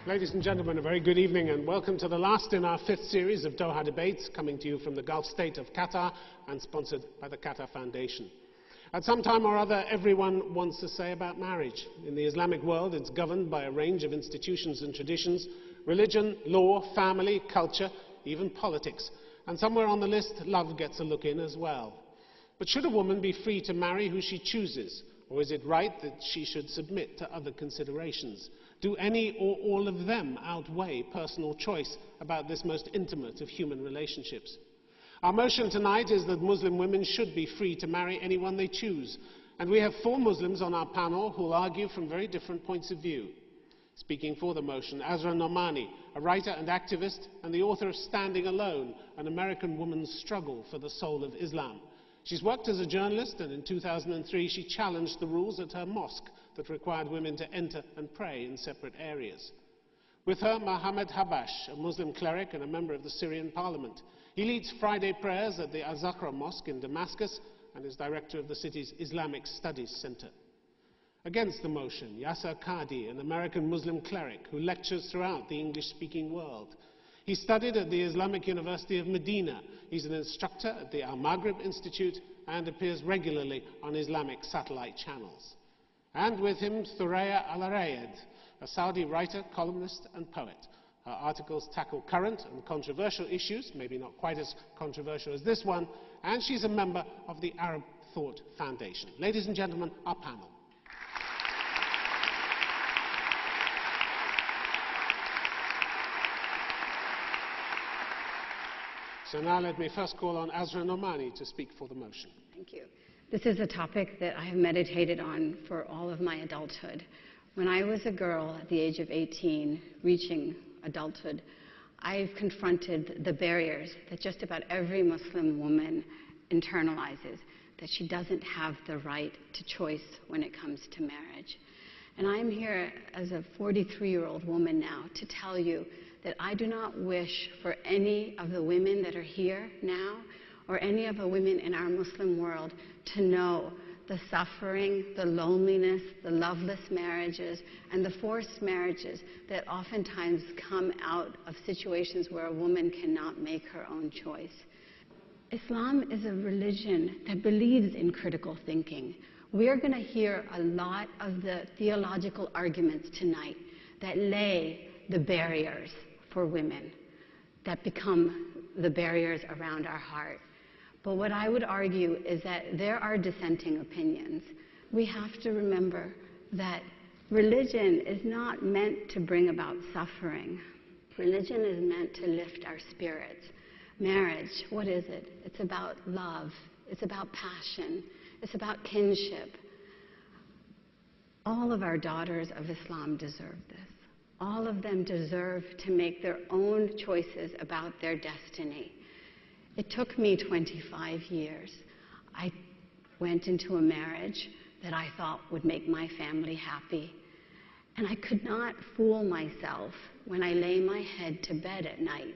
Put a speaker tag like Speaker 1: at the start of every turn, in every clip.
Speaker 1: Ladies and gentlemen, a very good evening and welcome to the last in our 5th series of Doha debates, coming to you from the Gulf state of Qatar and sponsored by the Qatar Foundation. At some time or other, everyone wants to say about marriage. In the Islamic world, it's governed by a range of institutions and traditions: religion, law, family, culture, even politics. And somewhere on the list, love gets a look in as well. But should a woman be free to marry who she chooses? Or is it right that she should submit to other considerations? Do any or all of them outweigh personal choice about this most intimate of human relationships? Our motion tonight is that Muslim women should be free to marry anyone they choose. And we have 4 Muslims on our panel who will argue from very different points of view. Speaking for the motion, Asra Noman, a writer and activist and the author of Standing Alone, an American woman's struggle for the soul of Islam. She's worked as a journalist, and in 2003 she challenged the rules at her mosque that required women to enter and pray in separate areas. With her, Mohammed Habash, a Muslim cleric and a member of the Syrian parliament. He leads Friday prayers at the Al-Zahra Mosque in Damascus and is director of the city's Islamic Studies Center. Against the motion, Yasir Qadhi, an American Muslim cleric who lectures throughout the English-speaking world. He studied at the Islamic University of Madinah. He's an instructor at the Maghrib Institute and appears regularly on Islamic satellite channels. And with him, Thuraya Al-Rayed, a Saudi writer, columnist and poet. Her articles tackle current and controversial issues, maybe not quite as controversial as this one, and she's a member of the Arab Thought Foundation. Ladies and gentlemen, our panel. So now let me first call on Asra Noman to speak for the motion.
Speaker 2: Thank you. This is a topic that I have meditated on for all of my adulthood. When I was a girl at the age of 18, reaching adulthood, I've confronted the barriers that just about every Muslim woman internalizes, that she doesn't have the right to choice when it comes to marriage. And I'm here as a 43-year-old woman now to tell you that I do not wish for any of the women that are here now or any of the women in our Muslim world to know the suffering, the loneliness, the loveless marriages, and the forced marriages that oftentimes come out of situations where a woman cannot make her own choice. Islam is a religion that believes in critical thinking. We are going to hear a lot of the theological arguments tonight that lay the barriers for women, that become the barriers around our heart. But what I would argue is that there are dissenting opinions. We have to remember that religion is not meant to bring about suffering. Religion is meant to lift our spirits. Marriage, what is it? It's about love. It's about passion. It's about kinship. All of our daughters of Islam deserve this. All of them deserve to make their own choices about their destiny. It took me 25 years. I went into a marriage that I thought would make my family happy. And I could not fool myself when I lay my head to bed at night,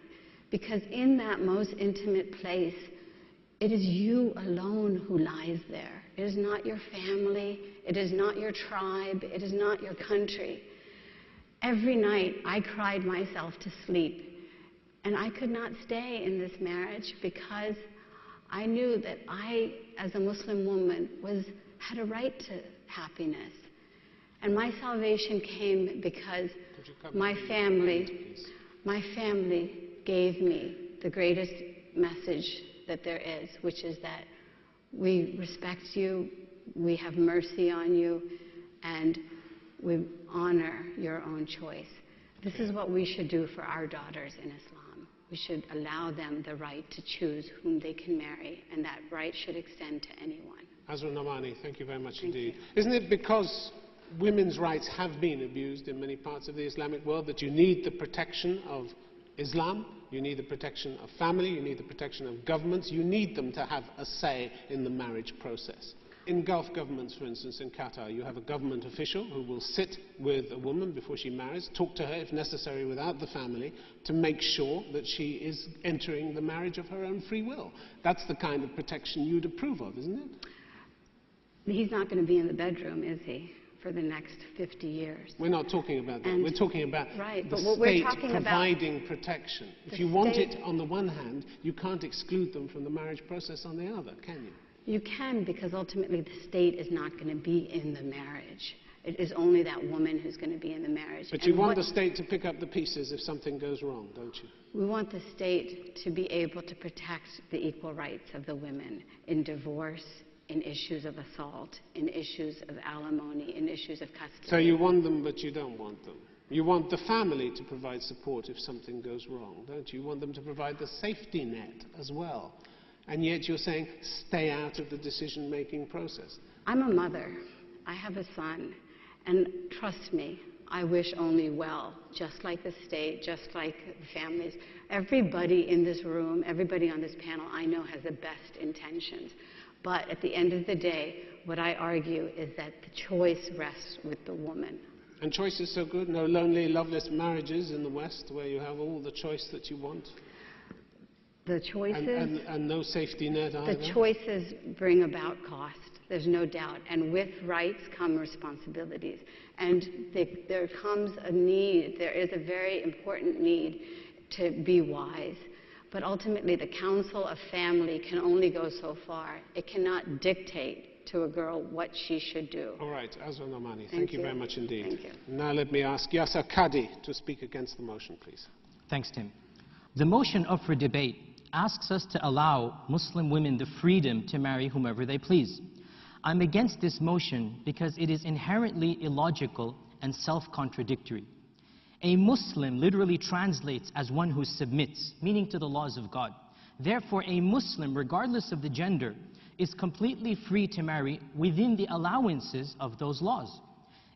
Speaker 2: because in that most intimate place, it is you alone who lies there. It is not your family. It is not your tribe. It is not your country. Every night, I cried myself to sleep. And I could not stay in this marriage because I knew that I, as a Muslim woman, had a right to happiness. And my salvation came because my family gave me the greatest message that there is, which is that we respect you, we have mercy on you, and we honor your own choice. This is what we should do for our daughters in Islam. We should allow them the right to choose whom they can marry, and that right should extend to anyone.
Speaker 1: Asra Noman, thank you very much indeed. Isn't it because women's rights have been abused in many parts of the Islamic world that you need the protection of Islam, you need the protection of family, you need the protection of governments, you need them to have a say in the marriage process? In Gulf governments, for instance, in Qatar, you have a government official who will sit with a woman before she marries, talk to her, if necessary, without the family, to make sure that she is entering the marriage of her own free will. That's the kind of protection you'd approve of, isn't it?
Speaker 2: He's not going to be in the bedroom, is he? for the next 50 years.
Speaker 1: We're not talking about that.
Speaker 2: And
Speaker 1: we're talking about
Speaker 2: right,
Speaker 1: the
Speaker 2: but what we're
Speaker 1: state
Speaker 2: talking
Speaker 1: providing
Speaker 2: about,
Speaker 1: protection. If you want it on the one hand, you can't exclude them from the marriage process on the other, can you?
Speaker 2: You can, because ultimately the state is not going to be in the marriage. It is only that woman who's going to be in the marriage.
Speaker 1: But you want the state to pick up the pieces if something goes wrong, don't you?
Speaker 2: We want the state to be able to protect the equal rights of the women in divorce, in issues of assault, in issues of alimony, in issues of custody.
Speaker 1: So you want them, but you don't want them. You want the family to provide support if something goes wrong, don't you? You want them to provide the safety net as well. And yet you're saying, stay out of the decision-making process.
Speaker 2: I'm a mother. I have a son. And trust me, I wish only well, just like the state, just like the families. Everybody in this room, everybody on this panel, I know has the best intentions. But at the end of the day, what I argue is that the choice rests with the woman.
Speaker 1: And choice is so good? No lonely, loveless marriages in the West where you have all the choice that you want?
Speaker 2: The choices...
Speaker 1: And no safety net either?
Speaker 2: The choices bring about cost. There's no doubt. And with rights come responsibilities. And there comes a need, there is a very important need to be wise. But ultimately, the council of family can only go so far. It cannot dictate to a girl what she should do.
Speaker 1: All right, Asra Nomani, thank you very much indeed.
Speaker 2: Thank you.
Speaker 1: Now let me ask Yasir Qadhi to speak against the motion, please.
Speaker 3: Thanks, Tim. The motion up for debate asks us to allow Muslim women the freedom to marry whomever they please. I'm against this motion because it is inherently illogical and self-contradictory. A Muslim literally translates as one who submits, meaning to the laws of God. Therefore, a Muslim, regardless of the gender, is completely free to marry within the allowances of those laws.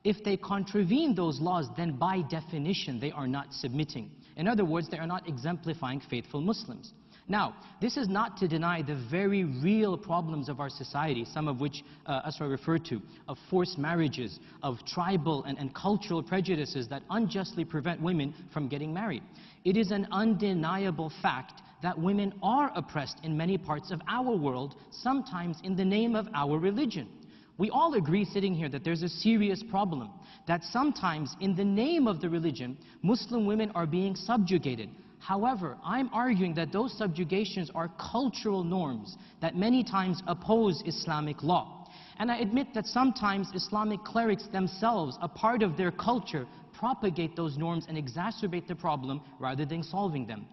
Speaker 3: If they contravene those laws, then by definition they are not submitting. In other words, they are not exemplifying faithful Muslims. Now, this is not to deny the very real problems of our society, some of which Asra referred to, of forced marriages, of tribal and cultural prejudices that unjustly prevent women from getting married. It is an undeniable fact that women are oppressed in many parts of our world, sometimes in the name of our religion. We all agree sitting here that there's a serious problem, that sometimes in the name of the religion, Muslim women are being subjugated. However, I'm arguing that those subjugations are cultural norms that many times oppose Islamic law. And I admit that sometimes Islamic clerics themselves, a part of their culture, propagate those norms and exacerbate the problem rather than solving them.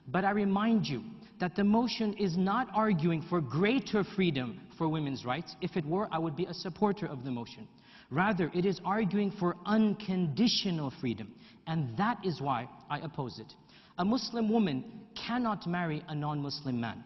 Speaker 3: But I remind you that the motion is not arguing for greater freedom for women's rights. If it were, I would be a supporter of the motion. Rather, it is arguing for unconditional freedom. And that is why I oppose it. A Muslim woman cannot marry a non-Muslim man.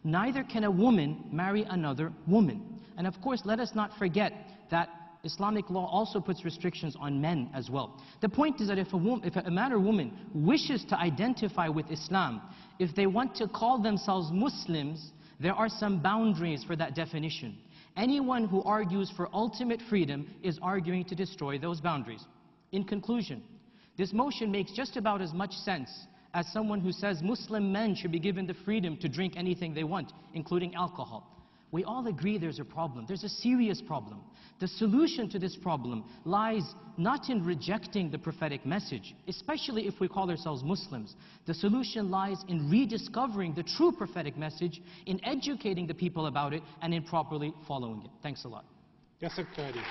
Speaker 3: Neither can a woman marry another woman. And of course, let us not forget that Islamic law also puts restrictions on men as well. The point is that if a man or woman wishes to identify with Islam, if they want to call themselves Muslims, there are some boundaries for that definition. Anyone who argues for ultimate freedom is arguing to destroy those boundaries. In conclusion, this motion makes just about as much sense as someone who says Muslim men should be given the freedom to drink anything they want, including alcohol. We all agree there's a problem. There's a serious problem. The solution to this problem lies not in rejecting the prophetic message, especially if we call ourselves Muslims. The solution lies in rediscovering the true prophetic message, in educating the people about it, and in properly following it. Thanks a lot.
Speaker 1: Yasir Qadhi.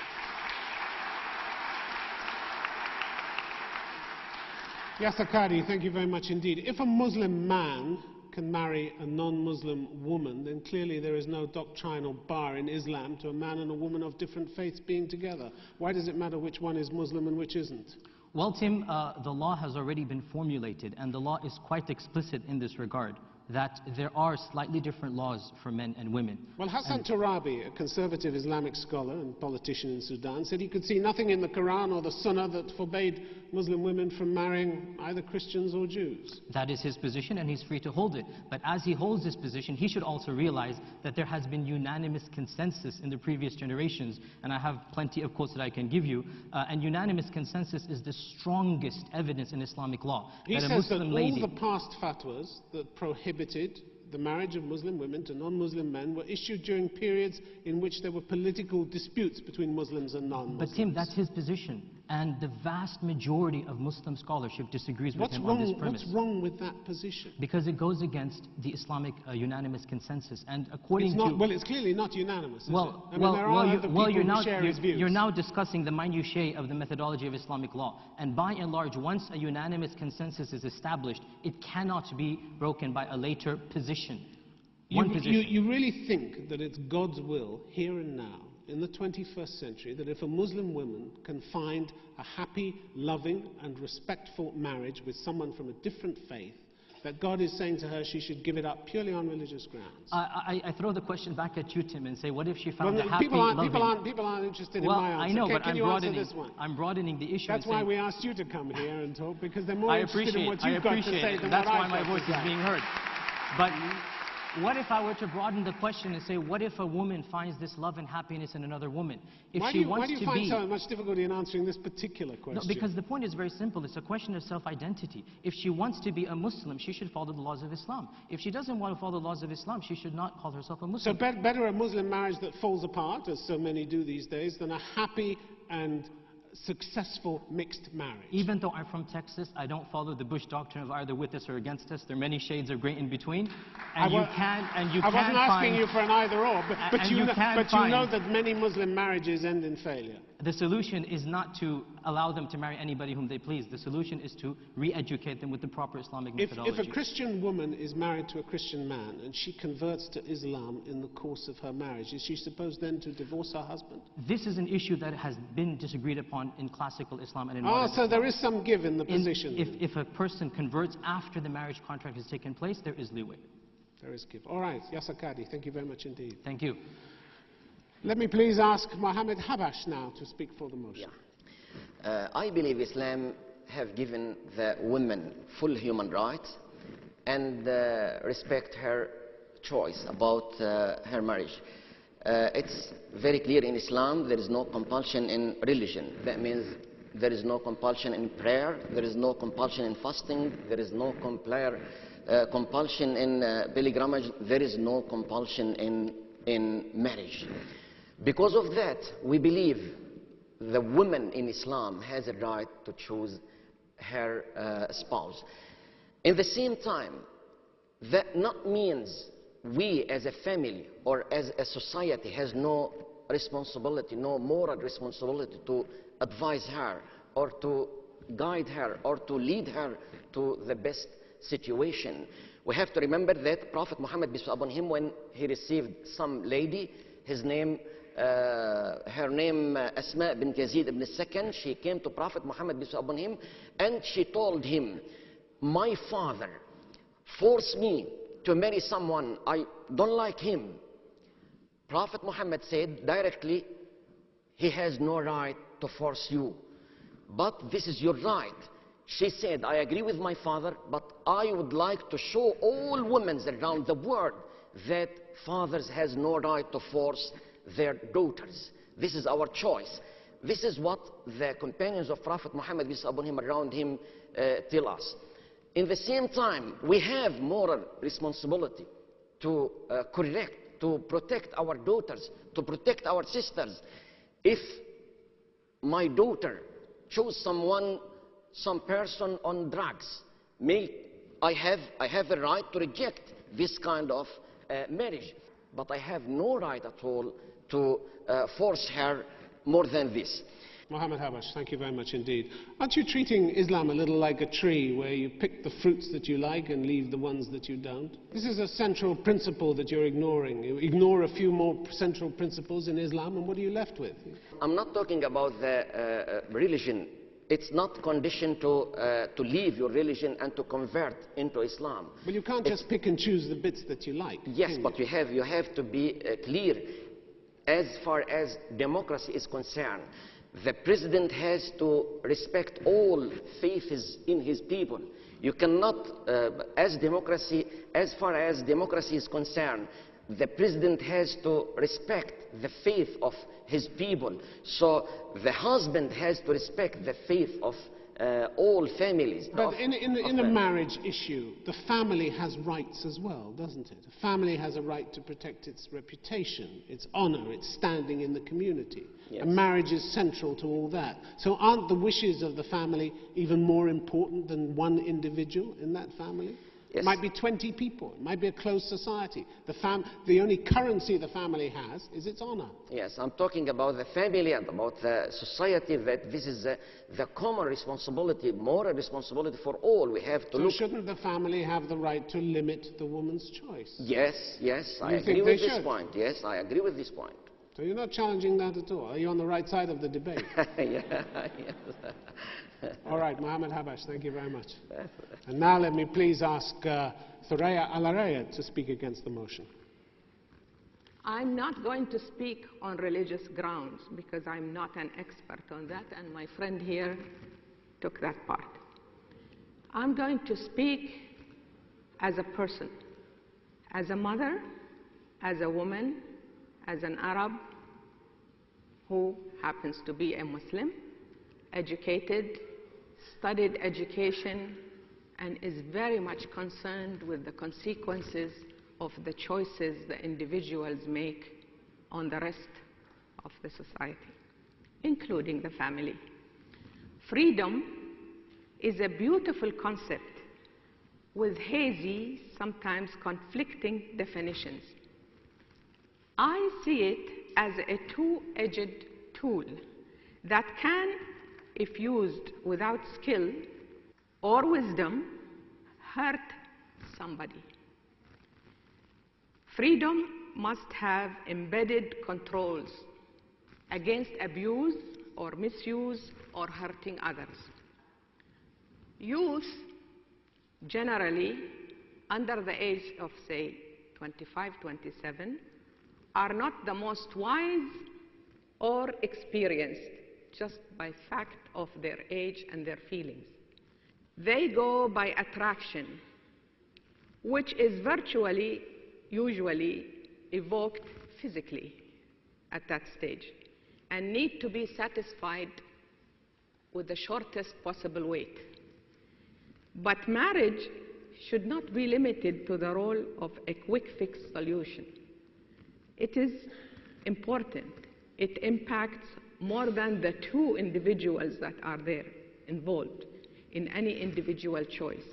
Speaker 1: Yasir Qadhi, thank you very much indeed. If a Muslim man can marry a non-Muslim woman, then clearly there is no doctrinal bar in Islam to a man and a woman of different faiths being together. Why does it matter which one is Muslim and which isn't?
Speaker 3: Well, Tim, the law has already been formulated, and the law is quite explicit in this regard, that there are slightly different laws for men and women.
Speaker 1: Well, Hassan Turabi, a conservative Islamic scholar and politician in Sudan, said he could see nothing in the Quran or the Sunnah that forbade Muslim women from marrying either Christians or Jews.
Speaker 3: That is his position, and he's free to hold it. But as he holds this position, he should also realize that there has been unanimous consensus in the previous generations, and I have plenty of quotes that I can give you, and unanimous consensus is the strongest evidence in Islamic law.
Speaker 1: He says that all the past fatwas that prohibited the marriage of Muslim women to non-Muslim men were issued during periods in which there were political disputes between Muslims and non-Muslims.
Speaker 3: But Tim, that's his position. And the vast majority of Muslim scholarship disagrees with him on this premise.
Speaker 1: What's wrong with that position?
Speaker 3: Because it goes against the Islamic unanimous consensus. And according
Speaker 1: well, it's clearly not unanimous, is it?
Speaker 3: You're now discussing the minutiae of the methodology of Islamic law. And by and large, once a unanimous consensus is established, it cannot be broken by a later position.
Speaker 1: You really think that it's God's will, here and now, in the 21st century, that if a Muslim woman can find a happy, loving and respectful marriage with someone from a different faith, that God is saying to her she should give it up purely on religious grounds?
Speaker 3: I throw the question back at you, Tim, and say, what if she found a happy,
Speaker 1: people aren't interested in my answer.
Speaker 3: I know, but
Speaker 1: I'm
Speaker 3: broadening the issue.
Speaker 1: That's why we asked you to come here and talk, because they're more interested in what you've got to say than
Speaker 3: that's
Speaker 1: what
Speaker 3: why my voice is being heard. But what if I were to broaden the question and say, what if a woman finds this love and happiness in another woman?
Speaker 1: Why do you find so much difficulty in answering this particular question?
Speaker 3: No, because the point is very simple. It's a question of self-identity. If she wants to be a Muslim, she should follow the laws of Islam. If she doesn't want to follow the laws of Islam, she should not call herself a Muslim.
Speaker 1: So better a Muslim marriage that falls apart, as so many do these days, than a happy and successful mixed marriage.
Speaker 3: Even though I'm from Texas, I don't follow the Bush doctrine of either with us or against us. There are many shades of grey in between. And I
Speaker 1: wasn't asking you for an either or, but you know that many Muslim marriages end in failure.
Speaker 3: The solution is not to allow them to marry anybody whom they please. The solution is to re-educate them with the proper Islamic methodology.
Speaker 1: If a Christian woman is married to a Christian man and she converts to Islam in the course of her marriage, is she supposed then to divorce her husband?
Speaker 3: This is an issue that has been disagreed upon in classical Islam and in modern
Speaker 1: so
Speaker 3: Islam.
Speaker 1: there is some give in the position.
Speaker 3: If a person converts after the marriage contract has taken place, there is leeway.
Speaker 1: There is give. All right, Yasir Qadhi, thank you very much indeed.
Speaker 3: Thank you.
Speaker 1: Let me please ask Mohammed Habash now to speak for the motion.
Speaker 4: I believe Islam have given the woman full human rights and respect her choice about her marriage. It's very clear in Islam there is no compulsion in religion. That means there is no compulsion in prayer, there is no compulsion in fasting, there is no compulsion in pilgrimage, there is no compulsion in marriage. Because of that, we believe the woman in Islam has a right to choose her spouse. In the same time, that not means we as a family or as a society has no responsibility, no moral responsibility to advise her or to guide her or to lead her to the best situation. We have to remember that Prophet Muhammad, peace be upon him, when he received some lady, her name Asma bint Yazid ibn al-Sakan, she came to Prophet Muhammad, peace be upon him, and she told him, my father forced me to marry someone, I don't like him. Prophet Muhammad said directly, he has no right to force you, but this is your right. She said, I agree with my father, but I would like to show all women around the world that fathers has no right to force their daughters. This is our choice. This is what the companions of Prophet Muhammad, peace be upon him, around him tell us. In the same time, we have moral responsibility to correct, to protect our daughters, to protect our sisters. If my daughter chose some person on drugs, I have a right to reject this kind of marriage, but I have no right at all to force her more than this.
Speaker 1: Mohammed Habash, thank you very much indeed. Aren't you treating Islam a little like a tree where you pick the fruits that you like and leave the ones that you don't? This is a central principle that you're ignoring. You ignore a few more central principles in Islam, and what are you left with?
Speaker 4: I'm not talking about the religion. It's not conditioned to leave your religion and to convert into Islam.
Speaker 1: But you can't just pick and choose the bits that you like.
Speaker 4: Yes, but you have to be clear. As far as democracy is concerned, the president has to respect all faiths in his people. You cannot, as far as democracy is concerned, the president has to respect the faith of his people. So the husband has to respect the faith of all families.
Speaker 1: But in a marriage issue, the family has rights as well, doesn't it? A family has a right to protect its reputation, its honor, its standing in the community.
Speaker 4: Yes.
Speaker 1: And marriage is central to all that. So aren't the wishes of the family even more important than one individual in that family?
Speaker 4: Yes.
Speaker 1: It might be 20 people. It might be a closed society. The only currency the family has is its honor.
Speaker 4: Yes, I'm talking about the family and about the society, that this is the common responsibility, moral responsibility for all. We have to
Speaker 1: So
Speaker 4: look...
Speaker 1: shouldn't the family have the right to limit the woman's choice?
Speaker 4: Yes, I
Speaker 1: You
Speaker 4: agree
Speaker 1: think
Speaker 4: with
Speaker 1: they
Speaker 4: this
Speaker 1: should?
Speaker 4: point. Yes, I agree with this point.
Speaker 1: So you're not challenging that at all. Are you on the right side of the debate?
Speaker 4: Yes.
Speaker 1: All right, Mohammed Habash, thank you very much. And now let me please ask Thuraya Al-Arayat to speak against the motion.
Speaker 5: I'm not going to speak on religious grounds because I'm not an expert on that, and my friend here took that part. I'm going to speak as a person, as a mother, as a woman, as an Arab who happens to be a Muslim, educated, studied education, and is very much concerned with the consequences of the choices the individuals make on the rest of the society, including the family. Freedom is a beautiful concept with hazy, sometimes conflicting definitions. I see it as a two-edged tool that can, if used without skill or wisdom, hurt somebody. Freedom must have embedded controls against abuse or misuse or hurting others. Youth, generally under the age of, say, 25, 27, are not the most wise or experienced just by fact of their age and their feelings. They go by attraction, which is virtually, usually evoked physically at that stage, and need to be satisfied with the shortest possible wait. But marriage should not be limited to the role of a quick fix solution. It is important. It impacts more than the two individuals that are there involved in any individual choice.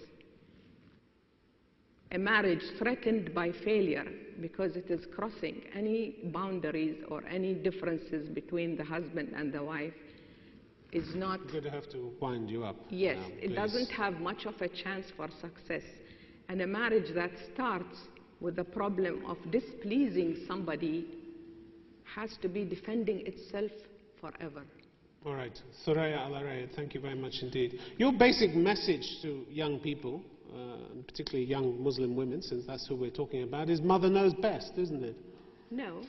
Speaker 5: A marriage threatened by failure because it is crossing any boundaries or any differences between the husband and the wife is not...
Speaker 1: I'm going to have to wind you up.
Speaker 5: Yes,
Speaker 1: now,
Speaker 5: it doesn't have much of a chance for success. And a marriage that starts with the problem of displeasing somebody has to be defending itself forever.
Speaker 1: All right. Thuraya Al-Arayat, thank you very much indeed. Your basic message to young people, and particularly young Muslim women, since that's who we're talking about, is mother knows best, isn't it?
Speaker 5: No.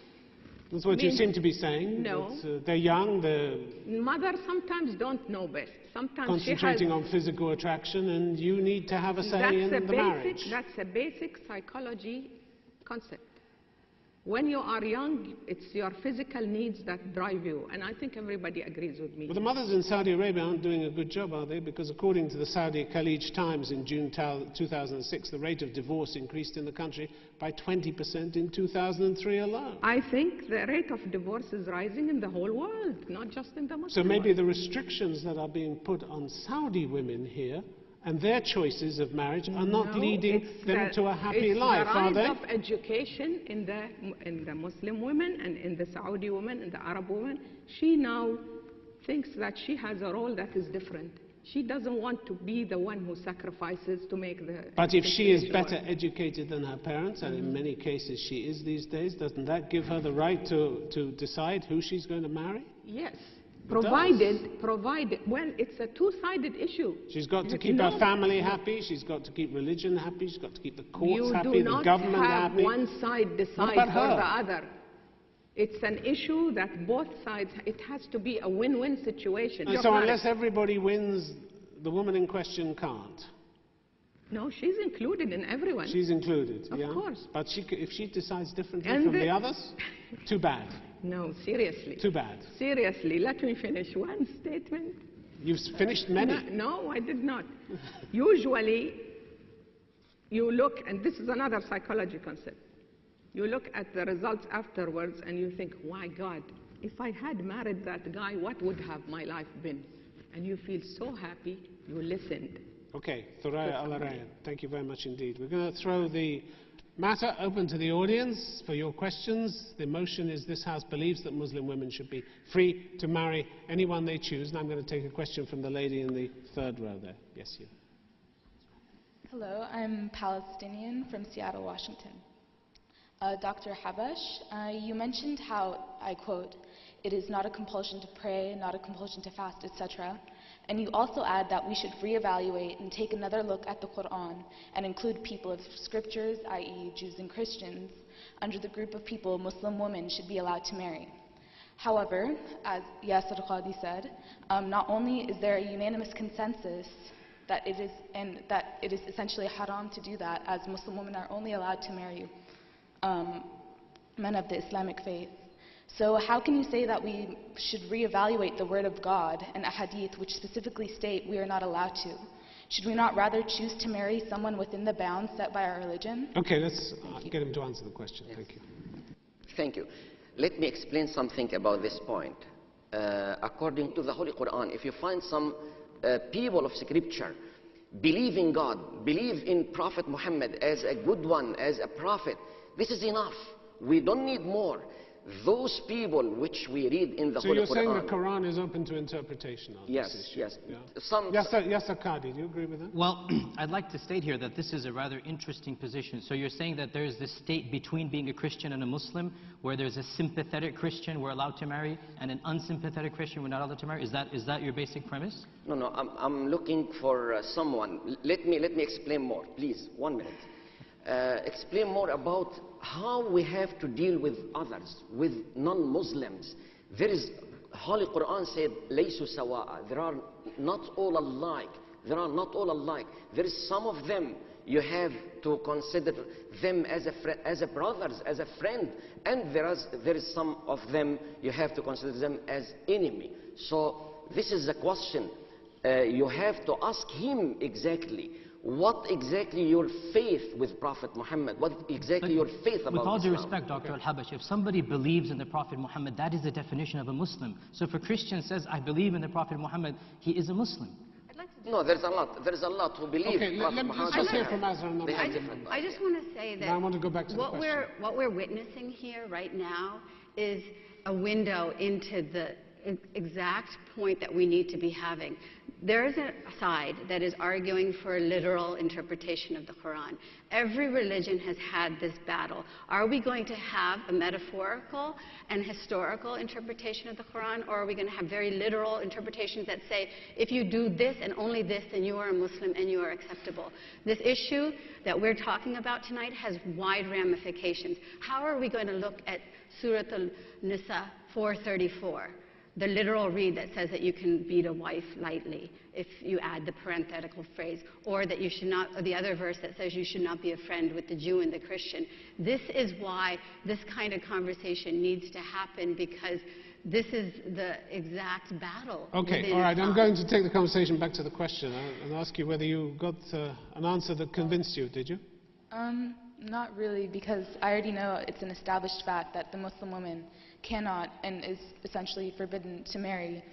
Speaker 1: That's what you seem to be saying.
Speaker 5: No.
Speaker 1: They're young, they're...
Speaker 5: Mothers sometimes don't know best. Sometimes
Speaker 1: concentrating on physical attraction, and you need to have a say in the marriage.
Speaker 5: That's a basic psychology concept. When you are young, it's your physical needs that drive you, and I think everybody agrees with me.
Speaker 1: But the mothers in Saudi Arabia aren't doing a good job, are they? Because according to the Saudi Khalij Times in June 2006, the rate of divorce increased in the country by 20% in 2003 alone.
Speaker 5: I think the rate of divorce is rising in the whole world, not just in the Muslim
Speaker 1: So maybe
Speaker 5: world.
Speaker 1: the restrictions that are being put on Saudi women here and their choices of marriage are not leading them to a happy life, are they?
Speaker 5: It's the rise of education in the Muslim women and in the Saudi women and the Arab women. She now thinks that she has a role that is different. She doesn't want to be the one who sacrifices to make the...
Speaker 1: But if she is better educated than her parents, and in many cases she is these days, doesn't that give her the right to decide who she's going to marry?
Speaker 5: Yes. Provided, well, it's a two-sided issue.
Speaker 1: She's got to keep her family happy, she's got to keep religion happy, she's got to keep the courts happy, the government happy.
Speaker 5: You do not have one side decide for the other. It's an issue that both sides, it has to be a win-win situation.
Speaker 1: And so unless everybody wins, the woman in question can't?
Speaker 5: No, she's included in everyone.
Speaker 1: She's included,
Speaker 5: Of course.
Speaker 1: But if she decides differently from the others, too bad.
Speaker 5: No, seriously.
Speaker 1: Too bad.
Speaker 5: Seriously, let me finish one statement.
Speaker 1: You've finished many.
Speaker 5: No, I did not. Usually, you look, and this is another psychology concept. You look at the results afterwards and you think, my God, if I had married that guy, what would have my life been? And you feel so happy you listened.
Speaker 1: Okay, Thuraya Al-Arayan, thank you very much indeed. We're going to throw the matter open to the audience for your questions. The motion is this House believes that Muslim women should be free to marry anyone they choose. And I'm going to take a question from the lady in the third row there. Yes, you.
Speaker 6: Hello, I'm Palestinian from Seattle, Washington. Dr. Habash, you mentioned how, I quote, "It is not a compulsion to pray, not a compulsion to fast, etc." And you also add that we should reevaluate and take another look at the Quran and include people of scriptures, i.e. Jews and Christians, under the group of people Muslim women should be allowed to marry. However, as Yasir Qadhi said, not only is there a unanimous consensus that it is essentially haram to do that, as Muslim women are only allowed to marry men of the Islamic faith. So how can you say that we should reevaluate the word of God and a hadith which specifically state we are not allowed to? Should we not rather choose to marry someone within the bounds set by our religion?
Speaker 1: Okay, let's get him to answer the question.
Speaker 4: Yes.
Speaker 1: Thank you.
Speaker 4: Thank you. Let me explain something about this point. According to the Holy Quran, if you find some people of scripture believe in God, believe in Prophet Muhammad as a good one, as a prophet, this is enough. We don't need more. Those people which we read in the Holy Quran...
Speaker 1: So you're saying the Quran is open to interpretation on this issue?
Speaker 4: Yes.
Speaker 1: Yeah. Yasir Qadhi, do you agree with that?
Speaker 3: Well, I'd like to state here that this is a rather interesting position. So you're saying that there's this state between being a Christian and a Muslim, where there's a sympathetic Christian we're allowed to marry, and an unsympathetic Christian we're not allowed to marry? Is that your basic premise?
Speaker 4: No, I'm looking for someone. Let me explain more, please. 1 minute. Explain more about how we have to deal with others, with non-Muslims. There is, Holy Quran said, "Laysu sawa'a." They are not all alike. They are not all alike. There is some of them you have to consider them as a brothers, as a friend, and there is some of them you have to consider them as enemy. So this is a question you have to ask him exactly. What exactly your faith with Prophet Muhammad? What exactly your faith about Islam?
Speaker 3: With all due respect, Dr. Al-Habash, if somebody believes in the Prophet Muhammad, that is the definition of a Muslim. So if a Christian says, I believe in the Prophet Muhammad, he is a Muslim.
Speaker 4: No, there's a lot. There's a lot who believe.
Speaker 1: Okay, let's just hear from Asra.
Speaker 2: I just want to say that
Speaker 1: I want to go back to
Speaker 2: what we're witnessing here right now is a window into the exact point that we need to be having. There is a side that is arguing for a literal interpretation of the Quran. Every religion has had this battle. Are we going to have a metaphorical and historical interpretation of the Quran, or are we going to have very literal interpretations that say, if you do this and only this, then you are a Muslim and you are acceptable? This issue that we're talking about tonight has wide ramifications. How are we going to look at Surah Al-Nisa 434? The literal read that says that you can beat a wife lightly if you add the parenthetical phrase, or that you should not, or the other verse that says you should not be a friend with the Jew and the Christian. This is why this kind of conversation needs to happen, because this is the exact battle.
Speaker 1: Okay, all right, I'm going to take the conversation back to the question and ask you whether you got an answer that convinced you, did you?
Speaker 6: Not really, because I already know it's an established fact that the Muslim woman cannot and is essentially forbidden to marry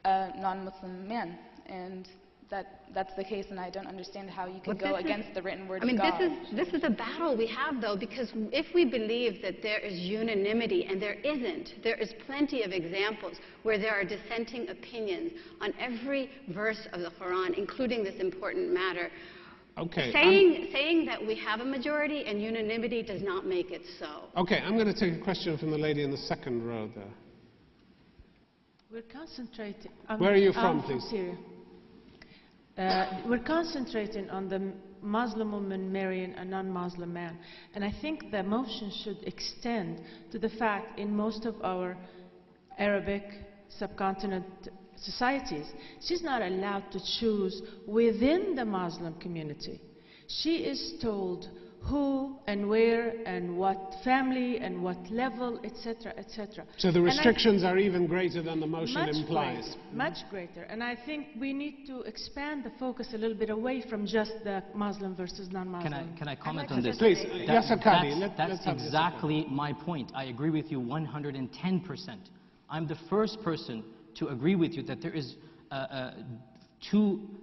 Speaker 6: a non-Muslim man, and that's the case, and I don't understand how you can go against the written word of God.
Speaker 2: This is a battle we have, though, because if we believe that there is unanimity, and there isn't, there is plenty of examples where there are dissenting opinions on every verse of the Quran, including this important matter.
Speaker 1: Okay.
Speaker 2: Saying that we have a majority and unanimity does not make it so.
Speaker 1: Okay, I'm going to take a question from the lady in the second row there.
Speaker 7: We're concentrating...
Speaker 1: Where are you from, please?
Speaker 7: From Syria. We're concentrating on the Muslim woman marrying a non-Muslim man. And I think the motion should extend to the fact in most of our Arabic subcontinent societies, she's not allowed to choose within the Muslim community. She is told who and where and what family and what level, etc., etc.
Speaker 1: So the restrictions are even greater than the motion implies.
Speaker 7: Much greater. And I think we need to expand the focus a little bit away from just the Muslim versus non-Muslim.
Speaker 3: Can I comment on this?
Speaker 1: Please, Yasir Qadhi.
Speaker 3: That's exactly my point. I agree with you 110%. I'm the first person to agree with you that there is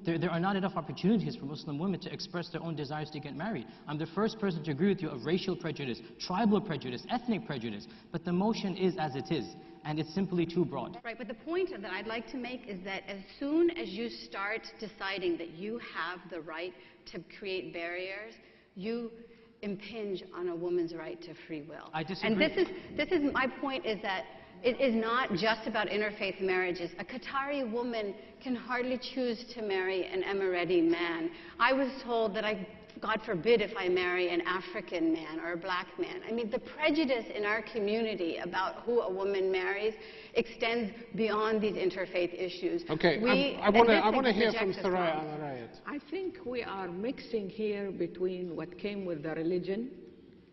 Speaker 3: there are not enough opportunities for Muslim women to express their own desires to get married. I'm the first person to agree with you of racial prejudice, tribal prejudice, ethnic prejudice. But the motion is as it is, and it's simply too broad.
Speaker 2: Right, but the point that I'd like to make is that as soon as you start deciding that you have the right to create barriers, you impinge on a woman's right to free will.
Speaker 3: I disagree.
Speaker 2: And this is my point, is that it is not just about interfaith marriages. A Qatari woman can hardly choose to marry an Emirati man. I was told that God forbid if I marry an African man or a black man. I mean, the prejudice in our community about who a woman marries extends beyond these interfaith issues.
Speaker 1: Okay, I want to hear from Thuraya Al-Rayat.
Speaker 5: I think we are mixing here between what came with the religion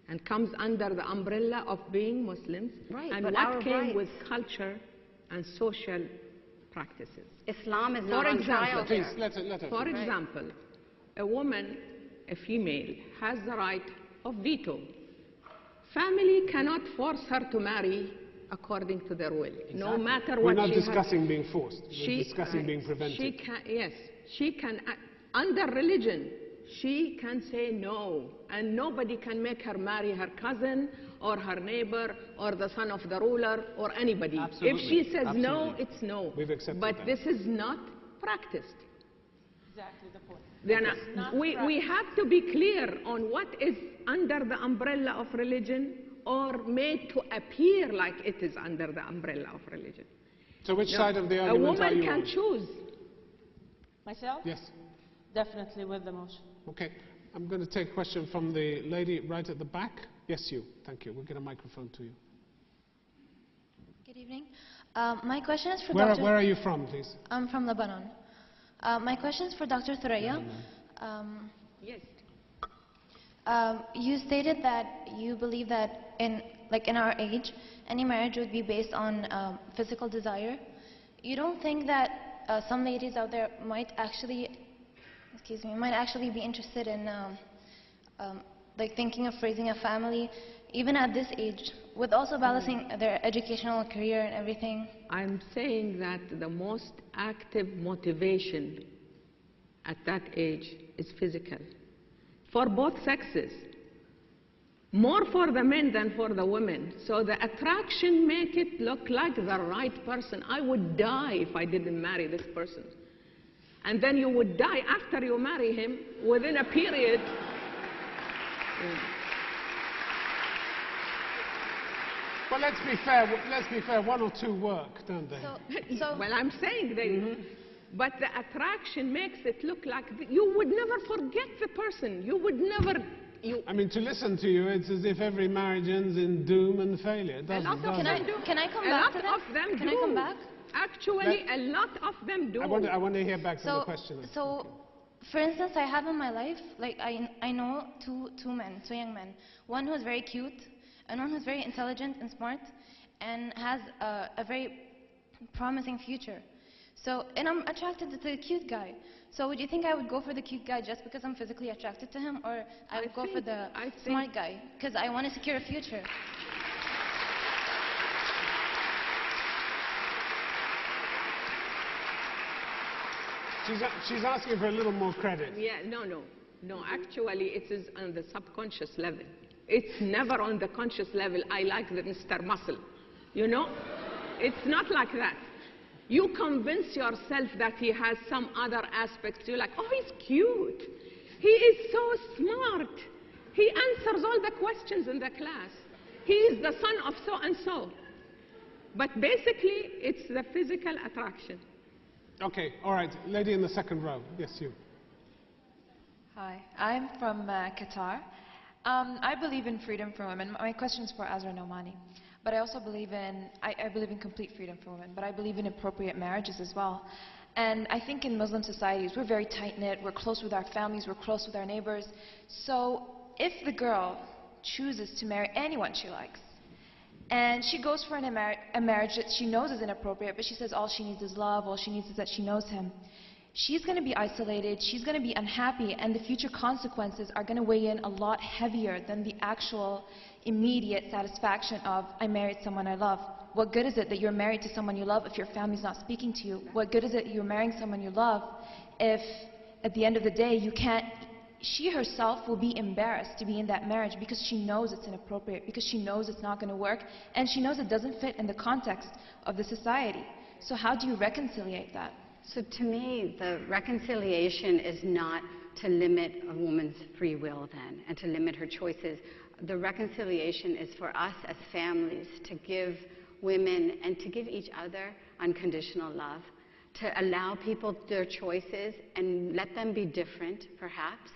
Speaker 5: and comes under the umbrella of being Muslims, and what came with culture and social practices.
Speaker 2: Islam is not on trial.
Speaker 1: Please, let her.
Speaker 5: For example, a woman, a female, has the right of veto. Family cannot force her to marry according to their will, exactly. No matter what.
Speaker 1: We're not discussing being forced. We're discussing being prevented.
Speaker 5: She can, under religion, she can say no, and nobody can make her marry her cousin or her neighbor or the son of the ruler or anybody.
Speaker 3: Absolutely.
Speaker 5: If she says no, it's no.
Speaker 1: We've accepted
Speaker 5: but
Speaker 1: that.
Speaker 5: this is not practiced.
Speaker 7: Exactly the point.
Speaker 5: Then we have to be clear on what is under the umbrella of religion or made to appear like it is under the umbrella of religion.
Speaker 1: So which side of the argument are you on?
Speaker 5: A woman can choose.
Speaker 7: Myself?
Speaker 1: Yes.
Speaker 7: Definitely with the motion.
Speaker 1: Okay. I'm going to take a question from the lady right at the back. Yes, you. Thank you. We'll get a microphone to you.
Speaker 8: Good evening. My question is for
Speaker 1: Where
Speaker 8: Dr.
Speaker 1: Where are you from, please?
Speaker 8: I'm from Lebanon. My question is for Dr. Thuraya.
Speaker 5: Yes.
Speaker 8: You stated that you believe that in our age, any marriage would be based on physical desire. You don't think that some ladies out there might actually be interested in thinking of raising a family, even at this age, with also balancing their educational career and everything?
Speaker 5: I'm saying that the most active motivation at that age is physical, for both sexes, more for the men than for the women. So the attraction make it look like the right person. I would die if I didn't marry this person. And then you would die after you marry him within a period.
Speaker 1: Well, let's be fair. One or two work, don't they?
Speaker 5: Well, I'm saying they. But the attraction makes it look like you would never forget the person. You would never.
Speaker 1: I mean, to listen to you, it's as if every marriage ends in doom and failure.
Speaker 8: Can I come back to that?
Speaker 5: A lot of them do.
Speaker 8: Can I come back?
Speaker 5: Actually, a lot of them do.
Speaker 1: I want to hear back from the questioner.
Speaker 8: So, for instance, I have in my life, I know two young men. One who is very cute, and one who is very intelligent and smart, and has a very promising future. So, and I'm attracted to the cute guy. So would you think I would go for the cute guy just because I'm physically attracted to him, or I would go for the smart guy because I want to secure a future?
Speaker 1: She's asking for a little more credit.
Speaker 5: Yeah, no. Actually, it is on the subconscious level. It's never on the conscious level. I like the Mr. Muscle. You know, it's not like that. You convince yourself that he has some other aspects. You're like, oh, he's cute. He is so smart. He answers all the questions in the class. He is the son of so-and-so. But basically, it's the physical attraction.
Speaker 1: Okay, all right. Lady in the second row. Yes, you.
Speaker 9: Hi, I'm from Qatar. I believe in freedom for women. My question is for Asra Nomani. But I also believe I believe in complete freedom for women, but I believe in appropriate marriages as well. And I think in Muslim societies, we're very tight-knit, we're close with our families, we're close with our neighbors. So if the girl chooses to marry anyone she likes, and she goes for a marriage that she knows is inappropriate, but she says all she needs is love, all she needs is that she knows him, she's going to be isolated, she's going to be unhappy, and the future consequences are going to weigh in a lot heavier than the actual immediate satisfaction of, I married someone I love. What good is it that you're married to someone you love if your family's not speaking to you? What good is it you're marrying someone you love if at the end of the day you can't, she herself will be embarrassed to be in that marriage because she knows it's inappropriate, because she knows it's not going to work, and she knows it doesn't fit in the context of the society. So how do you reconciliate that?
Speaker 2: So to me, the reconciliation is not to limit a woman's free will then, and to limit her choices. The reconciliation is for us as families to give women and to give each other unconditional love, to allow people their choices and let them be different, perhaps.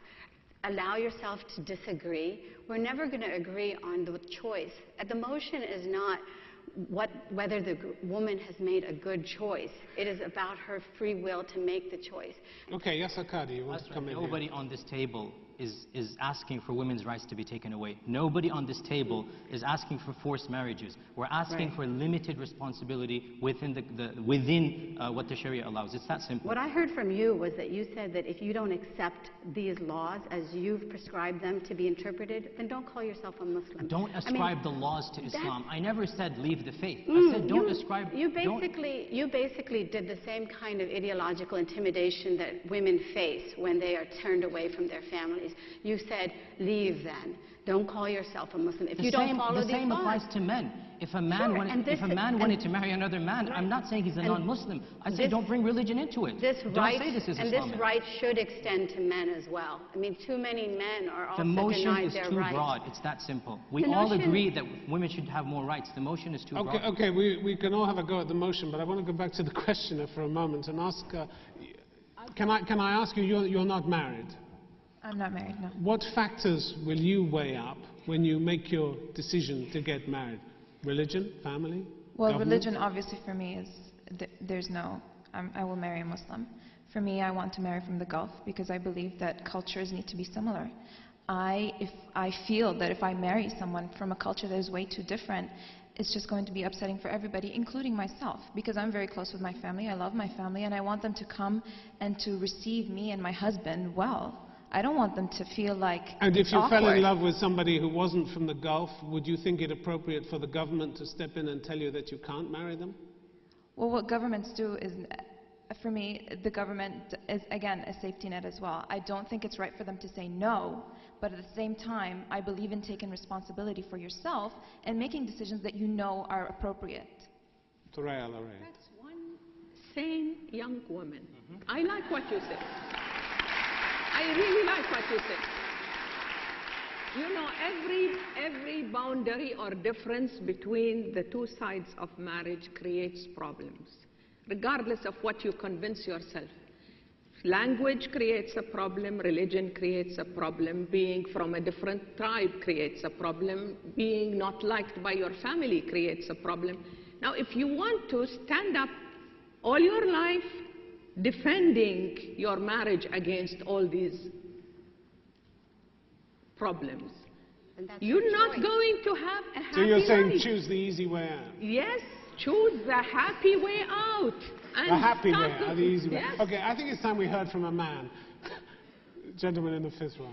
Speaker 2: Allow yourself to disagree. We're never going to agree on the choice. The motion is not whether the woman has made a good choice. It is about her free will to make the choice.
Speaker 1: Okay, Yasir Qadhi, you want to come in?
Speaker 3: Nobody on this table is asking for women's rights to be taken away. Nobody on this table is asking for forced marriages. We're asking for limited responsibility within what the Sharia allows. It's that simple.
Speaker 2: What I heard from you was that you said that if you don't accept these laws as you've prescribed them to be interpreted, then don't call yourself a Muslim.
Speaker 3: Don't ascribe the laws to Islam. I never said leave the faith. I said don't ascribe.
Speaker 2: You basically did the same kind of ideological intimidation that women face when they are turned away from their families. You said, leave then. Don't call yourself a Muslim. If you don't follow these laws.
Speaker 3: The same applies to men. If a man wanted to marry another man, I'm not saying he's a non-Muslim. I say don't bring religion into it. Don't say this is Islamic.
Speaker 2: And this right should extend to men as well. I mean, too many men are also denied their rights.
Speaker 3: The motion is too broad. It's that simple. We all agree that women should have more rights. The motion is too broad.
Speaker 1: Okay, we can all have a go at the motion, but I want to go back to the questioner for a moment and ask, can I ask you, you're not married?
Speaker 9: I'm not married, no.
Speaker 1: What factors will you weigh up when you make your decision to get married? Religion, family,
Speaker 9: well,
Speaker 1: government? Religion
Speaker 9: obviously for me is, there's no, I will marry a Muslim. For me, I want to marry from the Gulf because I believe that cultures need to be similar. If I feel that if I marry someone from a culture that is way too different, it's just going to be upsetting for everybody, including myself, because I'm very close with my family, I love my family, and I want them to come and to receive me and my husband well. I don't want them to feel like
Speaker 1: And if you fell in love with somebody who wasn't from the Gulf, would you think it appropriate for the government to step in and tell you that you can't marry them?
Speaker 9: Well, what governments do is, for me, the government is, again, a safety net as well. I don't think it's right for them to say no, but at the same time, I believe in taking responsibility for yourself and making decisions that you know are appropriate.
Speaker 5: That's one sane young woman. I like what you said. I really like what you said. You know, every boundary or difference between the two sides of marriage creates problems, regardless of what you convince yourself. Language creates a problem, religion creates a problem, being from a different tribe creates a problem, being not liked by your family creates a problem. Now, if you want to stand up all your life defending your marriage against all these problems, you're not going to have a happy life.
Speaker 1: So you're saying choose the easy way out?
Speaker 5: Yes, choose the happy way out. And
Speaker 1: the happy way out, the easy way
Speaker 5: yes.
Speaker 1: out. Okay, I think it's time we heard from a man. Gentleman in the fifth row.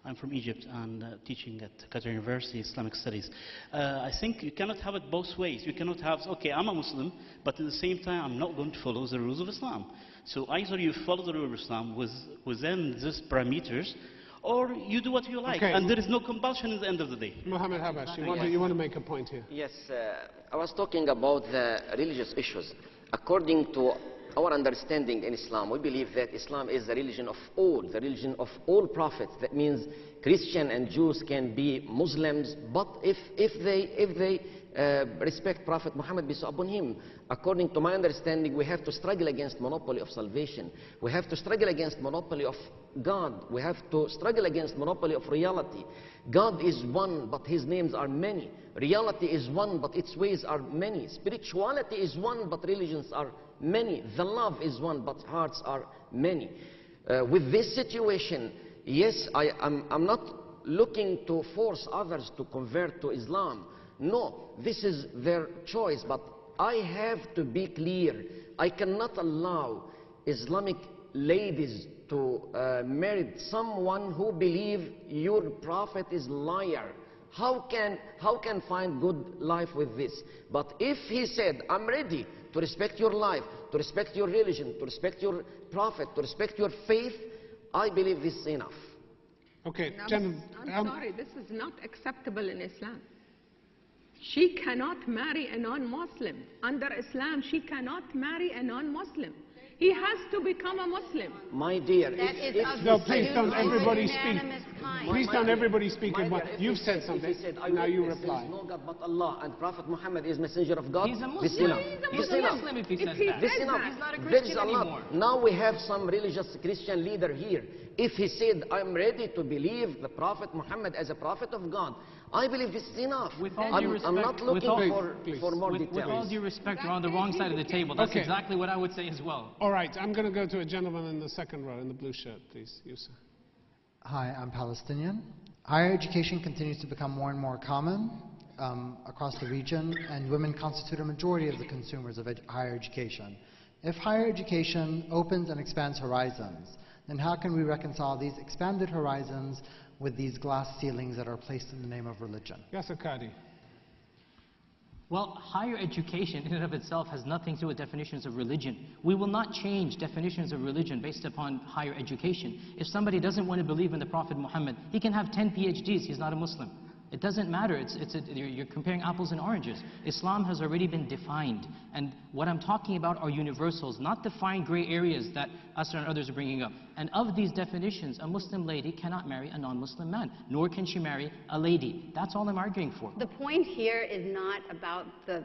Speaker 10: I'm from Egypt and teaching at Qatar University Islamic Studies. I think you cannot have it both ways. You cannot have, okay, I'm a Muslim, but at the same time I'm not going to follow the rules of Islam. So either you follow the rules of Islam within these parameters, or you do what you like, and there is no compulsion at the end of the day.
Speaker 1: Mohammed Habash, you want to make a point here?
Speaker 4: Yes, I was talking about the religious issues. According to our understanding in Islam, we believe that Islam is the religion of all prophets. That means Christian and Jews can be Muslims, but if they respect Prophet Muhammad, peace be upon him. According to my understanding, we have to struggle against monopoly of salvation. We have to struggle against monopoly of God. We have to struggle against monopoly of reality. God is one, but his names are many. Reality is one, but its ways are many. Spirituality is one, but religions are many. The love is one, but hearts are many. With this situation, yes, I'm not looking to force others to convert to Islam. No, this is their choice, but I have to be clear. I cannot allow Islamic ladies to marry someone who believe your prophet is liar. How can find good life with this? But if he said, I'm ready to respect your life, to respect your religion, to respect your prophet, to respect your faith, I believe this is enough.
Speaker 1: Okay,
Speaker 5: I'm sorry, this is not acceptable in Islam. She cannot marry a non-Muslim. Under Islam, she cannot marry a non-Muslim. He has to become a Muslim.
Speaker 4: My dear,
Speaker 1: no, please don't everybody speak. Please don't everybody speak at once. You've said something. Now you reply.
Speaker 4: There is no God but Allah, and Prophet Muhammad is messenger of God.
Speaker 3: He's a Muslim.
Speaker 4: This enough.
Speaker 3: He's a Muslim if he says that.
Speaker 4: This enough.
Speaker 3: He's not a
Speaker 4: There
Speaker 3: Christian
Speaker 4: is a lot.
Speaker 3: anymore.
Speaker 4: Now we have some religious Christian leader here. If he said, I'm ready to believe the Prophet Muhammad as a prophet of God, I believe this is enough. I'm not looking for more details.
Speaker 3: With all due respect, you're on the wrong side of the table. That's exactly what I would say as well.
Speaker 1: All right, I'm going to go to a gentleman in the second row in the blue shirt, please. Yusuf.
Speaker 11: Hi, I'm Palestinian. Higher education continues to become more and more common across the region, and women constitute a majority of the consumers of higher education. If higher education opens and expands horizons, then how can we reconcile these expanded horizons with these glass ceilings that are placed in the name of religion?
Speaker 1: Yasir Qadhi.
Speaker 3: Well, higher education in and of itself has nothing to do with definitions of religion. We will not change definitions of religion based upon higher education. If somebody doesn't want to believe in the Prophet Muhammad, he can have 10 PhDs, he's not a Muslim. It doesn't matter, you're comparing apples and oranges. Islam has already been defined, and what I'm talking about are universals, not the fine gray areas that Asra and others are bringing up. And of these definitions, a Muslim lady cannot marry a non-Muslim man, nor can she marry a lady. That's all I'm arguing for.
Speaker 2: The point here is not about the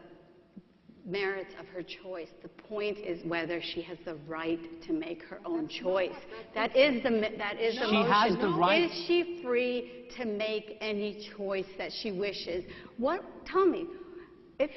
Speaker 2: merits of her choice. The point is whether she has the right to make her own choice. That is the motion.
Speaker 3: She has the right.
Speaker 2: Is she free to make any choice that she wishes? Tell me, if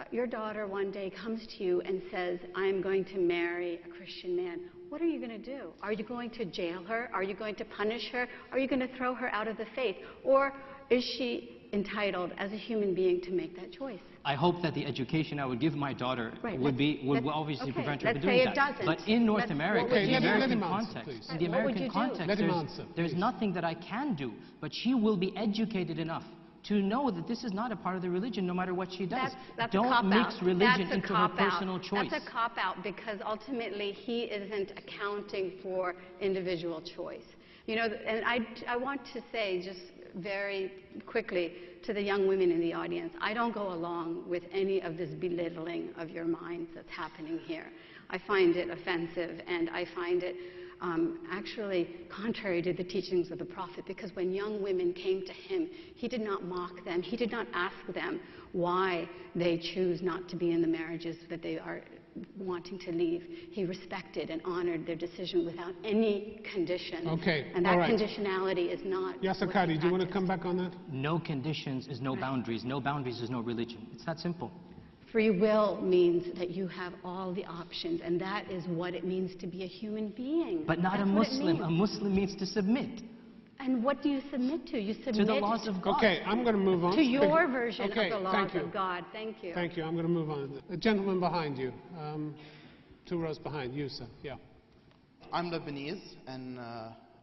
Speaker 2: your daughter one day comes to you and says, I'm going to marry a Christian man, what are you going to do? Are you going to jail her? Are you going to punish her? Are you going to throw her out of the faith? Or is she entitled as a human being to make that choice?
Speaker 3: I hope that the education I would give my daughter would obviously prevent her from doing that.
Speaker 2: Doesn't.
Speaker 3: But in North America, in the American
Speaker 1: context,
Speaker 3: there's nothing that I can do. But she will be educated enough to know that this is not a part of the religion, no matter what she does. Don't mix religion into her personal choice.
Speaker 2: That's a cop-out, because ultimately he isn't accounting for individual choice. You know, and I want to say just very quickly to the young women in the audience, I don't go along with any of this belittling of your minds that's happening here. I find it offensive, and I find it actually contrary to the teachings of the Prophet, because when young women came to him, he did not mock them. He did not ask them why they choose not to be in the marriages that they are wanting to leave. He respected and honored their decision without any condition.
Speaker 1: Okay,
Speaker 2: and that conditionality is not.
Speaker 1: Yasir Qadhi, do you want to come back on that?
Speaker 3: No conditions is no boundaries. No boundaries is no religion. It's that simple.
Speaker 2: Free will means that you have all the options, and that is what it means to be a human being.
Speaker 3: But not a Muslim. A Muslim means to submit.
Speaker 2: And what do you submit to? You submit
Speaker 3: to the laws of God.
Speaker 1: Okay, I'm going to move on.
Speaker 2: To your version of the laws of God. Thank you.
Speaker 1: Thank you. I'm going to move on. The gentleman behind you, 2 rows behind. Yusuf, yeah.
Speaker 12: I'm Lebanese, and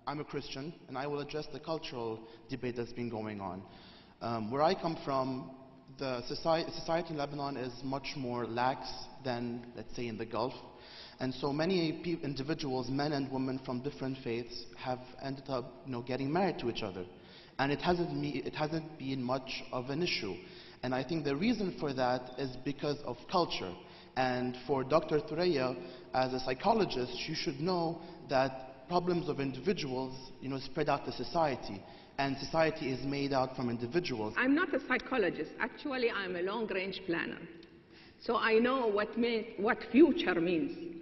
Speaker 12: I'm a Christian, and I will address the cultural debate that's been going on. Where I come from, the society in Lebanon is much more lax than, let's say, in the Gulf. And so many individuals, men and women from different faiths, have ended up, getting married to each other. And it hasn't been much of an issue. And I think the reason for that is because of culture. And for Dr. Thuraya, as a psychologist, you should know that problems of individuals, spread out to society. And society is made out from individuals.
Speaker 5: I'm not a psychologist. Actually, I'm a long-range planner. So I know what future means.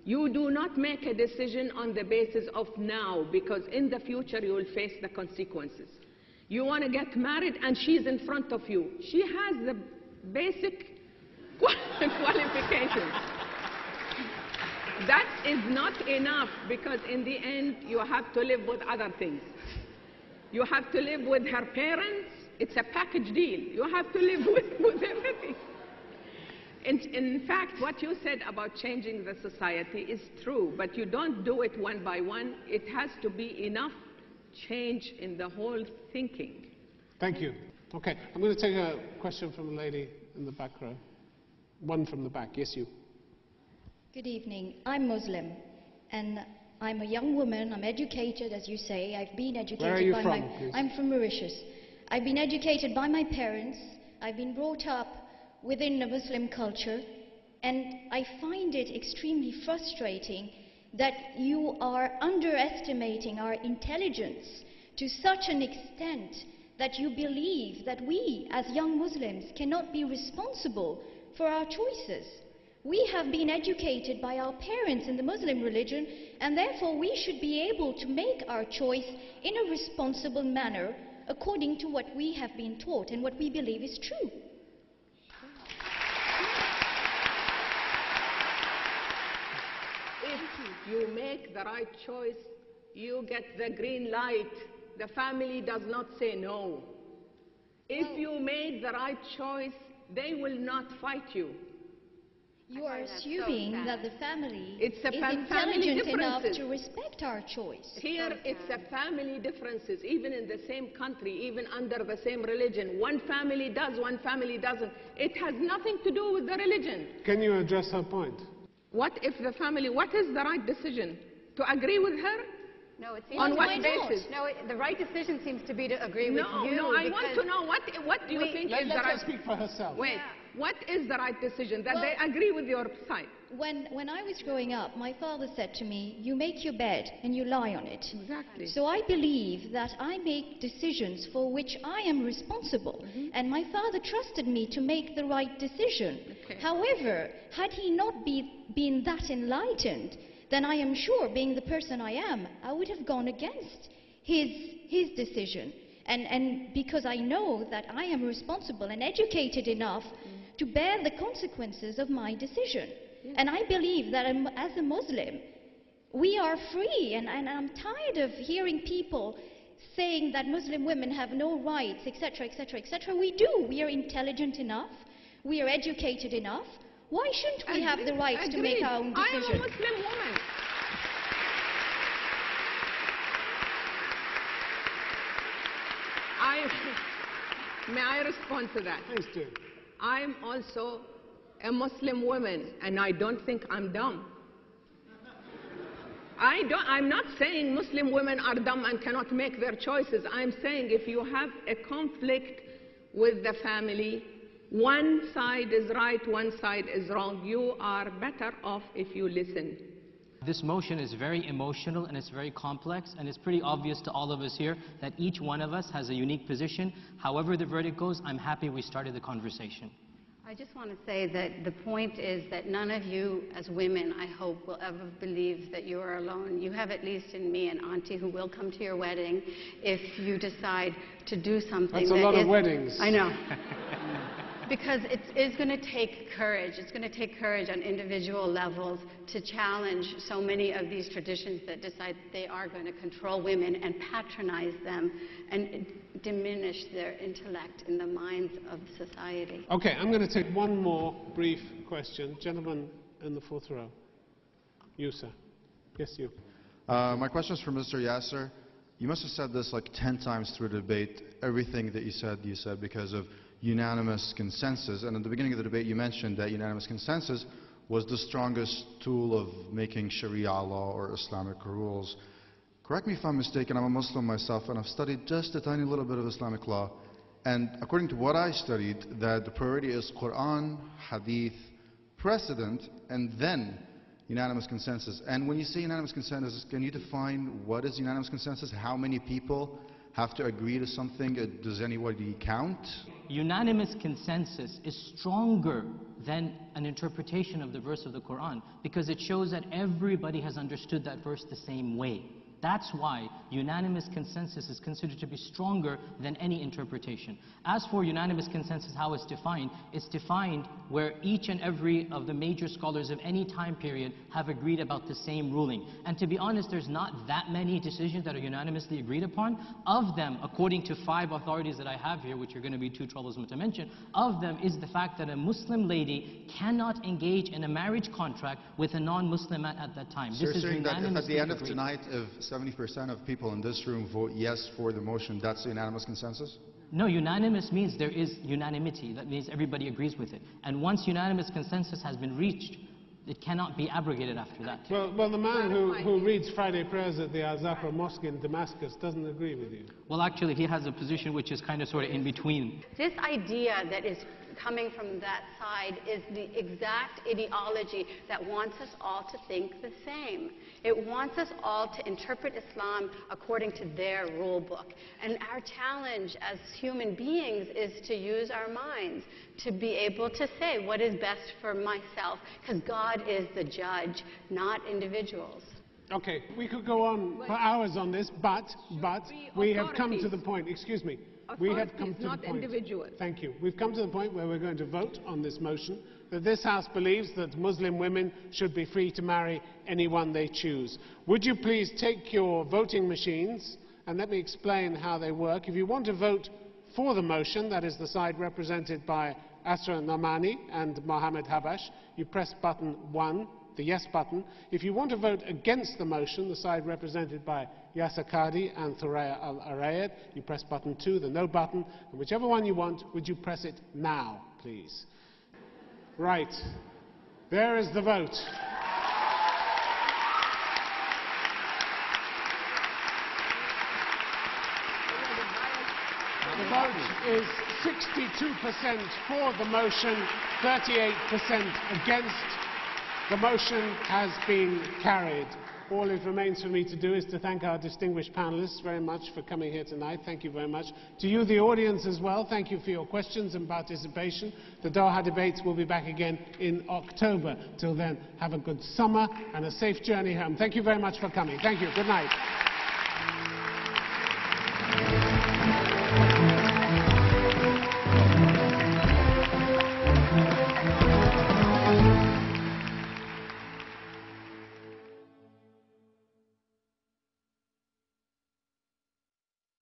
Speaker 5: You do not make a decision on the basis of now, because in the future you will face the consequences. You want to get married and she's in front of you. She has the basic qualifications. That is not enough, because in the end you have to live with other things. You have to live with her parents. It's a package deal. You have to live with everything. In fact, what you said about changing the society is true, but you don't do it one by one. It has to be enough change in the whole thinking.
Speaker 1: Thank you. Okay, I'm going to take a question from a lady in the back row. One from the back. Yes, you.
Speaker 13: Good evening. I'm Muslim, and I'm a young woman. I'm educated, as you say. I've been educated
Speaker 1: Where are you
Speaker 13: by
Speaker 1: from,
Speaker 13: my...
Speaker 1: please?
Speaker 13: I'm from Mauritius. I've been educated by my parents. I've been brought up within a Muslim culture, and I find it extremely frustrating that you are underestimating our intelligence to such an extent that you believe that we, as young Muslims, cannot be responsible for our choices. We have been educated by our parents in the Muslim religion, and therefore we should be able to make our choice in a responsible manner according to what we have been taught and what we believe is true.
Speaker 5: If you make the right choice, you get the green light. The family does not say no. If you made the right choice, they will not fight you.
Speaker 13: You are assuming that the family
Speaker 5: It's a
Speaker 13: is
Speaker 5: family
Speaker 13: intelligent enough
Speaker 5: differences.
Speaker 13: to respect our choice.
Speaker 5: Here, it's a family differences, even in the same country, even under the same religion. One family does, one family doesn't. It has nothing to do with the religion.
Speaker 1: Can you address her point?
Speaker 5: What if the family, what is the right decision? To agree with her?
Speaker 14: No, it seems
Speaker 5: On what basis?
Speaker 14: No, the right decision seems to be to agree with you.
Speaker 5: No, I want to know what do you think is the
Speaker 1: Let her
Speaker 5: right...
Speaker 1: speak for herself.
Speaker 5: Wait, what is the right decision? That
Speaker 13: Well,
Speaker 5: they agree with your side?
Speaker 13: When I was growing up, my father said to me, you make your bed and you lie on it.
Speaker 5: Exactly.
Speaker 13: So I believe that I make decisions for which I am responsible. And my father trusted me to make the right decision.
Speaker 5: Okay.
Speaker 13: However, had he not been that enlightened, then I am sure, being the person I am, I would have gone against his decision. And because I know that I am responsible and educated enough to bear the consequences of my decision. And I believe that as a Muslim, we are free, and I'm tired of hearing people saying that Muslim women have no rights, etc., etc., etc. We do. We are intelligent enough. We are educated enough. Why shouldn't we have the right to make our own decision?
Speaker 5: I am a Muslim woman. May I respond to that?
Speaker 1: Please do.
Speaker 5: I'm also a Muslim woman, and I don't think I'm dumb. I'm not saying Muslim women are dumb and cannot make their choices. I'm saying if you have a conflict with the family, one side is right, one side is wrong. You are better off if you listen.
Speaker 3: This motion is very emotional and it's very complex, and it's pretty obvious to all of us here that each one of us has a unique position. However the verdict goes, I'm happy we started the conversation.
Speaker 2: I just want to say that the point is that none of you as women, I hope, will ever believe that you are alone. You have at least in me an auntie who will come to your wedding if you decide to do something.
Speaker 1: That's a lot of weddings.
Speaker 2: I know. Because it is going to take courage. It's going to take courage on individual levels to challenge so many of these traditions that decide they are going to control women and patronize them and diminish their intellect in the minds of society.
Speaker 1: Okay, I'm going to take one more brief question. Gentleman in the fourth row. You, sir. Yes, you.
Speaker 15: My question is for Mr. Yasir. You must have said this like 10 times through the debate. Everything that you said because of unanimous consensus. And at the beginning of the debate, you mentioned that unanimous consensus was the strongest tool of making Sharia law or Islamic rules. Correct me if I'm mistaken, I'm a Muslim myself, and I've studied just a tiny little bit of Islamic law. And according to what I studied, that the priority is Quran, Hadith, precedent, and then unanimous consensus. And when you say unanimous consensus, can you define what is unanimous consensus? How many people have to agree to something? Does anybody count?
Speaker 3: Unanimous consensus is stronger than an interpretation of the verse of the Quran because it shows that everybody has understood that verse the same way. That's why unanimous consensus is considered to be stronger than any interpretation. As for unanimous consensus, how it's defined where each and every of the major scholars of any time period have agreed about the same ruling. And to be honest, there's not that many decisions that are unanimously agreed upon. Of them, according to 5 authorities that I have here, which are going to be too troublesome to mention, of them is the fact that a Muslim lady cannot engage in a marriage contract with a non-Muslim man at that time.
Speaker 15: So
Speaker 3: this is
Speaker 15: you're saying that if at the end of
Speaker 3: agreed.
Speaker 15: tonight, if 70% of people in this room vote yes for the motion, that's unanimous consensus?
Speaker 3: No, unanimous means there is unanimity. That means everybody agrees with it. And once unanimous consensus has been reached, it cannot be abrogated after that.
Speaker 1: Well, the man who reads Friday prayers at the Al-Zahra Mosque in Damascus doesn't agree with you.
Speaker 3: Well, actually, he has a position which is kind of sort of in between.
Speaker 2: This idea that is coming from that side is the exact ideology that wants us all to think the same. It wants us all to interpret Islam according to their rule book. And our challenge as human beings is to use our minds to be able to say what is best for myself, because God is the judge, not individuals.
Speaker 1: Okay, we could go on for hours on this, but we have come to the point, excuse me, we have come to the point.
Speaker 5: Individuals.
Speaker 1: Thank you. We've come to the point where we're going to vote on this motion, that this House believes that Muslim women should be free to marry anyone they choose. Would you please take your voting machines and let me explain how they work. If you want to vote for the motion, that is the side represented by Asra Nomani and Mohammed Habash, you press button 1, the yes button. If you want to vote against the motion, the side represented by Yasir Qadhi and Thuraya Al-Arayed, you press button 2, the no button, and whichever one you want, would you press it now, please? Right. There is the vote. The vote is 62% for the motion, 38% against. The motion has been carried. All it remains for me to do is to thank our distinguished panelists very much for coming here tonight. Thank you very much. To you, the audience, as well, thank you for your questions and participation. The Doha debates will be back again in October. Till then, have a good summer and a safe journey home. Thank you very much for coming. Thank you. Good night.